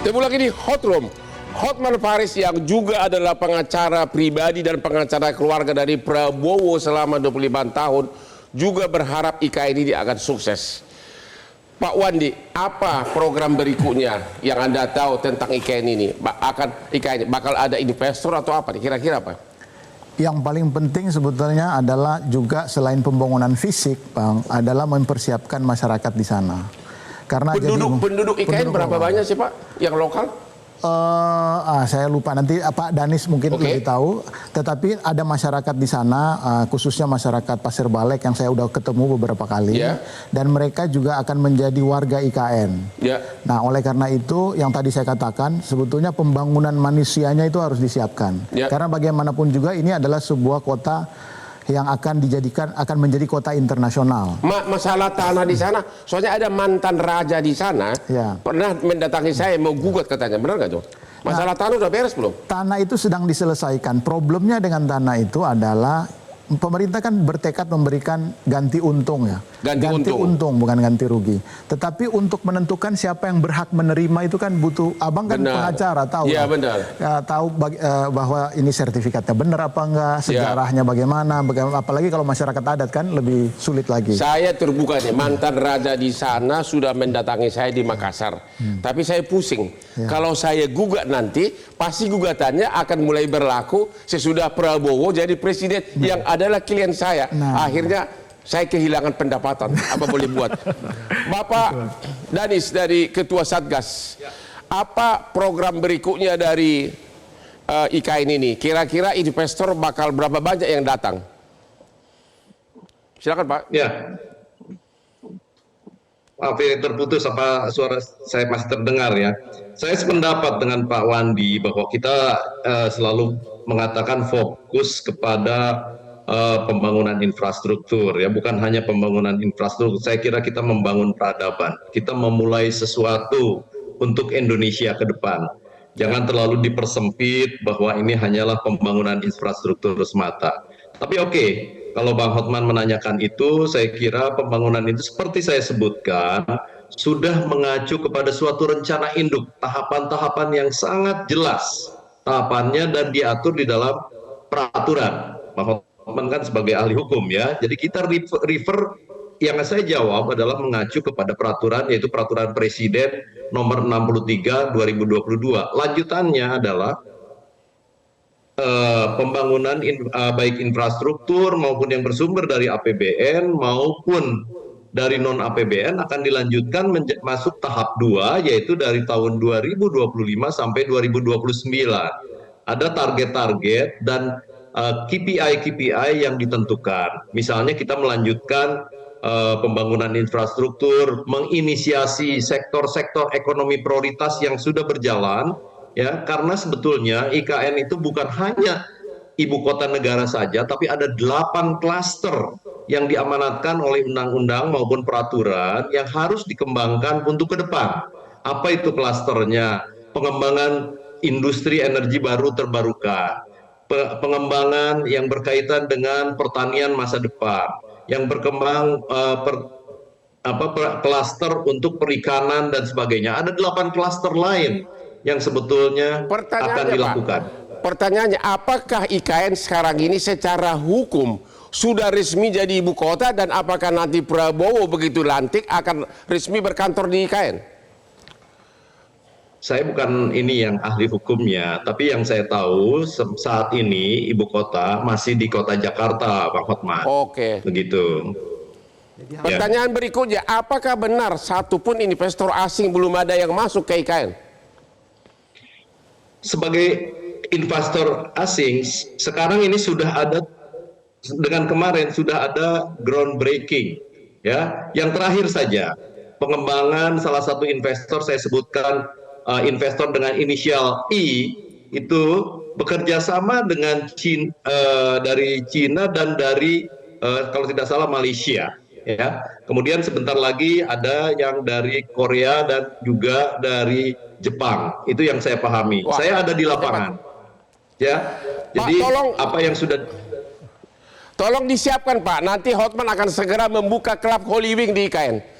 Temu lagi di Hot Room. Hotman Paris yang juga adalah pengacara pribadi dan pengacara keluarga dari Prabowo selama 25 tahun juga berharap IKN ini akan sukses. Pak Wandi, apa program berikutnya yang Anda tahu tentang IKN ini? IKN bakal ada investor atau apa? Kira-kira apa? Yang paling penting sebetulnya adalah juga selain pembangunan fisik, Bang, adalah mempersiapkan masyarakat di sana. Karena penduduk IKN berapa banyak sih Pak yang lokal? Saya lupa, nanti Pak Danis mungkin lebih tahu. Tetapi ada masyarakat di sana, khususnya masyarakat Pasir Balek yang saya udah ketemu beberapa kali, dan mereka juga akan menjadi warga IKN. Nah, oleh karena itu yang tadi saya katakan, sebetulnya pembangunan manusianya itu harus disiapkan. Karena bagaimanapun juga ini adalah sebuah kota yang akan menjadi kota internasional. Masalah tanah di sana, soalnya ada mantan raja di sana, pernah mendatangi saya mau gugat katanya, benar nggak tuh? Masalah tanah udah beres belum? Tanah itu sedang diselesaikan. Problemnya dengan tanah itu adalah pemerintah kan bertekad memberikan ganti untung ya. Ganti untung bukan ganti rugi. Tetapi untuk menentukan siapa yang berhak menerima itu kan butuh, abang kan pengacara tahu. Iya benar. Tahu bahwa ini sertifikatnya benar apa enggak, sejarahnya bagaimana, apalagi kalau masyarakat adat kan lebih sulit lagi. Saya terbuka nih, mantan raja di sana sudah mendatangi saya di Makassar. Tapi saya pusing. Kalau saya gugat nanti, pasti gugatannya akan mulai berlaku sesudah Prabowo jadi presiden yang adalah klien saya. Akhirnya saya kehilangan pendapatan. Apa boleh buat? Bapak Danis dari Ketua Satgas, apa program berikutnya dari IKN ini? Kira-kira investor bakal berapa banyak yang datang? Silakan Pak. Ya. Maaf ini terputus, apa suara saya masih terdengar ya. Saya sependapat dengan Pak Wandi bahwa kita selalu mengatakan fokus kepada pembangunan infrastruktur ya, bukan hanya pembangunan infrastruktur. Saya kira kita membangun peradaban, kita memulai sesuatu untuk Indonesia ke depan. Jangan terlalu dipersempit bahwa ini hanyalah pembangunan infrastruktur semata. Tapi oke, kalau Bang Hotman menanyakan itu, saya kira pembangunan itu seperti saya sebutkan sudah mengacu kepada suatu rencana induk, tahapan-tahapan yang sangat jelas tahapannya dan diatur di dalam peraturan. Bang Hotman kan sebagai ahli hukum ya, jadi kita refer yang saya jawab adalah mengacu kepada peraturan, yaitu peraturan Presiden nomor 63 2022. Lanjutannya adalah pembangunan baik infrastruktur maupun yang bersumber dari APBN maupun dari non APBN akan dilanjutkan masuk tahap 2, yaitu dari tahun 2025 sampai 2029. Ada target-target dan KPI yang ditentukan. Misalnya kita melanjutkan pembangunan infrastruktur, menginisiasi sektor-sektor ekonomi prioritas yang sudah berjalan, ya, karena sebetulnya IKN itu bukan hanya ibu kota negara saja, tapi ada 8 klaster yang diamanatkan oleh undang-undang maupun peraturan yang harus dikembangkan untuk ke depan. Apa itu klasternya? Pengembangan industri energi baru terbarukan, pengembangan yang berkaitan dengan pertanian masa depan, yang berkembang klaster untuk perikanan dan sebagainya. Ada 8 klaster lain yang sebetulnya akan dilakukan. Pak, pertanyaannya, apakah IKN sekarang ini secara hukum sudah resmi jadi ibu kota, dan apakah nanti Prabowo begitu lantik akan resmi berkantor di IKN? Saya bukan ini yang ahli hukumnya, tapi yang saya tahu saat ini ibu kota masih di kota Jakarta, Pak Hotman. Oke. Begitu. Pertanyaan berikutnya, apakah benar satupun investor asing belum ada yang masuk ke IKN? Sebagai investor asing, sekarang ini sudah ada, dengan kemarin sudah ada groundbreaking, ya. Yang terakhir saja, pengembangan salah satu investor saya sebutkan, investor dengan inisial I itu bekerja sama dengan dari Cina dan dari kalau tidak salah Malaysia, ya. Kemudian sebentar lagi ada yang dari Korea dan juga dari Jepang. Itu yang saya pahami. Saya ada di lapangan, ya. Jadi Pak, apa yang sudah tolong disiapkan Pak, nanti Hotman akan segera membuka klub Holy Wing di IKN.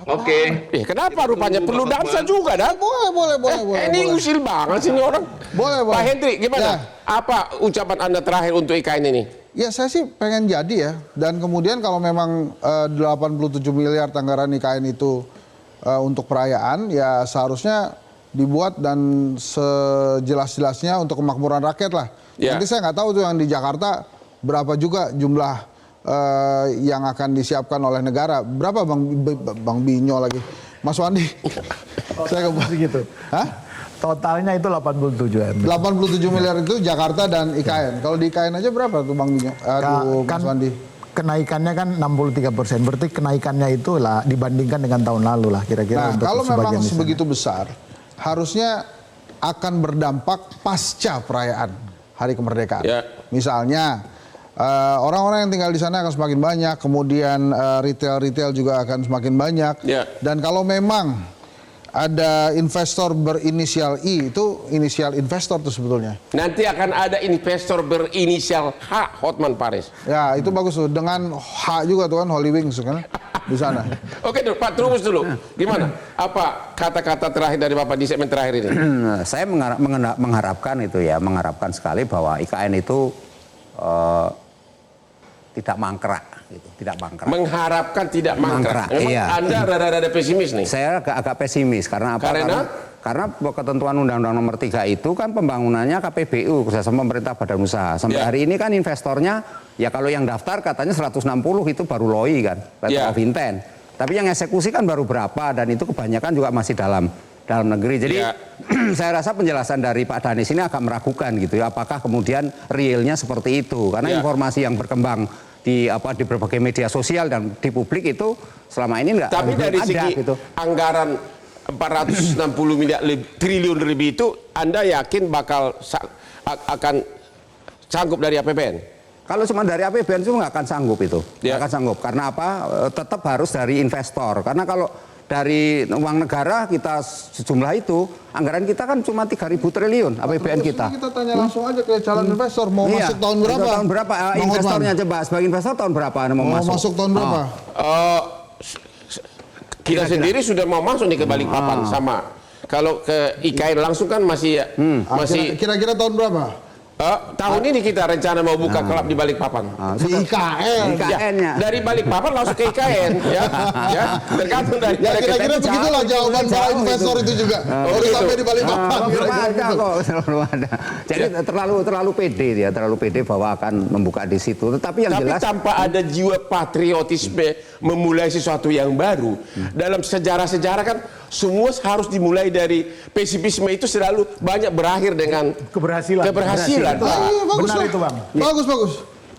Oke. Kenapa rupanya perlu dansa juga, dah? Boleh. Ini usil banget sih ini orang. Boleh. Pak Hendri, gimana? Ya. Apa ucapan Anda terakhir untuk IKN ini? Ya saya sih pengen jadi ya. Dan kemudian kalau memang 87 miliar anggaran IKN itu untuk perayaan, ya seharusnya dibuat dan sejelas-jelasnya untuk kemakmuran rakyat lah. Ya. Nanti saya nggak tahu tuh yang di Jakarta berapa juga jumlah yang akan disiapkan oleh negara. Berapa Bang Binyo lagi? Mas Wandi? Saya kebayang Gitu. Hah? Totalnya itu 87 M. 87 miliar itu Jakarta dan IKN. Kalau di IKN aja berapa tuh Bang Binyo? Aduh, Mas Wandi. Kenaikannya kan 63%. Berarti kenaikannya itu lah dibandingkan dengan tahun lalu lah kira-kira. Nah, untuk kalau memang sebagian di sana. sebegitu besar, harusnya akan berdampak pasca perayaan Hari Kemerdekaan. Ya. Misalnya orang-orang yang tinggal di sana akan semakin banyak, kemudian retail juga akan semakin banyak. Ya. Dan kalau memang ada investor berinisial I, itu inisial investor tuh sebetulnya. Nanti akan ada investor berinisial H, Hotman Paris. Ya, itu bagus tuh. Dengan H juga tuh kan, Holy Wings kan di sana. Oke, Pak Trubus dulu. Gimana? Apa kata-kata terakhir dari Bapak di segmen terakhir ini? Saya mengharapkan itu ya, mengharapkan sekali bahwa IKN itu tidak mangkrak, gitu, tidak mangkrak. Mengharapkan tidak mangkrak. Memang iya. Anda rada-rada pesimis nih. Saya agak pesimis karena apa? Karena ketentuan Undang-Undang Nomor 3 itu kan pembangunannya KPBU, kerjasama pemerintah badan usaha. Sampai hari ini kan investornya, ya kalau yang daftar katanya 160 itu baru LOI kan, letter of intent. Tapi yang eksekusi kan baru berapa, dan itu kebanyakan juga masih dalam negeri. Jadi saya rasa penjelasan dari Pak Danis ini agak meragukan gitu ya, apakah kemudian realnya seperti itu. Karena informasi yang berkembang di berbagai media sosial dan di publik itu selama ini enggak. Tapi dari ada, segi gitu. anggaran 460 triliun lebih itu, Anda yakin bakal akan sanggup dari APBN? Kalau cuma dari APBN itu nggak akan sanggup itu, nggak akan sanggup. Karena apa? Tetap harus dari investor. Karena kalau dari uang negara kita sejumlah itu, anggaran kita kan cuma 3.000 triliun APBN kita. Kita tanya langsung aja ke calon investor, mau masuk tahun berapa? Tahun berapa? Investornya coba, sebagai investor tahun berapa mau masuk? Tahun berapa? Kita sendiri sudah mau masuk nih ke Balikpapan sama. Kalau ke IKN langsung kan masih Kira-kira tahun berapa? tahun ini kita rencana mau buka klub di Balikpapan. Di IKN. IKN-nya. Dari Balikpapan langsung ke IKN, ya. Tergantung dari. Ya kira-kira begitulah jawaban para investor itu juga. Baru sampai di Balikpapan. Belum ada kok, belum ada. Jadi terlalu pede dia, terlalu pede bahwa akan membuka di situ. Tetapi yang jelas tanpa ada jiwa patriotisme memulai sesuatu yang baru. Dalam sejarah-sejarah kan semua harus dimulai dari pesimisme, itu selalu banyak berakhir dengan keberhasilan. Bagus Benar lah. itu, Bang. Bagus.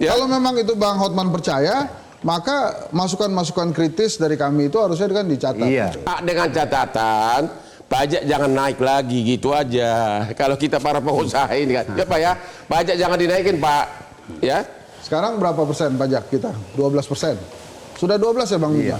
Ya. Kalau memang itu Bang Hotman percaya, maka masukan-masukan kritis dari kami itu harusnya kan dicatat. Iya. Dengan catatan pajak jangan naik lagi gitu aja. Kalau kita para pengusaha ini kan, ya Pak ya, pajak jangan dinaikin Pak. Ya. Sekarang berapa persen pajak kita? 12%. Sudah 12 ya Bang? Iya.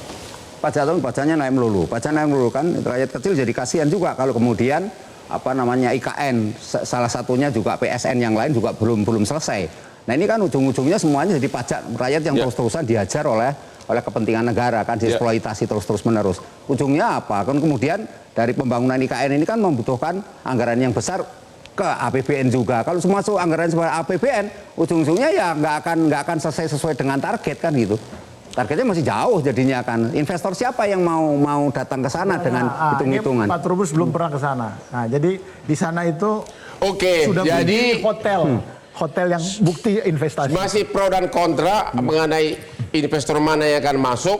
Pajaknya naik melulu. Pajak naik melulu kan, rakyat kecil jadi kasihan juga kalau kemudian IKN salah satunya juga PSN yang lain juga belum selesai. Nah ini kan ujung-ujungnya semuanya jadi pajak rakyat yang terus-terusan dihajar oleh kepentingan negara kan, dieksploitasi terus menerus. Ujungnya apa? Kan kemudian dari pembangunan IKN ini kan membutuhkan anggaran yang besar ke APBN juga. Kalau semua masuk anggaran sebagai APBN, ujung-ujungnya ya nggak akan selesai sesuai dengan target kan gitu. Targetnya masih jauh jadinya kan. Investor siapa yang mau datang ke sana dengan hitung-hitungan? Pak Trubus belum pernah ke sana. Nah, jadi di sana itu Oke, sudah jadi hotel yang bukti investasi. masih pro dan kontra mengenai investor mana yang akan masuk.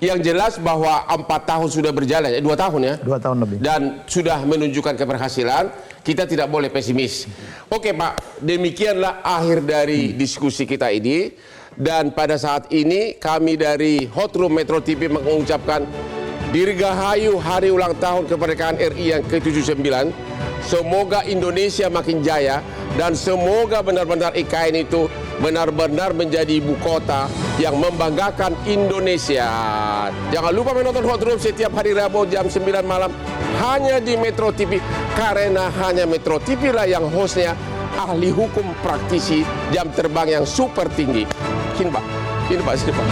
Yang jelas bahwa 4 tahun sudah berjalan, 2 tahun ya. 2 tahun lebih. Dan sudah menunjukkan keberhasilan, kita tidak boleh pesimis. Oke Pak, demikianlah akhir dari diskusi kita ini. Dan pada saat ini kami dari Hot Room Metro TV mengucapkan Dirgahayu Hari Ulang Tahun Kemerdekaan RI yang ke-79. Semoga Indonesia makin jaya dan semoga benar-benar IKN itu benar-benar menjadi ibu kota yang membanggakan Indonesia. Jangan lupa menonton Hot Room setiap hari Rabu jam 9 malam hanya di Metro TV, karena hanya Metro TV lah yang hostnya ahli hukum praktisi jam terbang yang super tinggi. Sini Pak, sini Pak.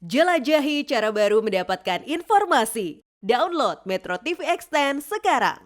Jelajahi cara baru mendapatkan informasi. Download Metro TV Extend sekarang.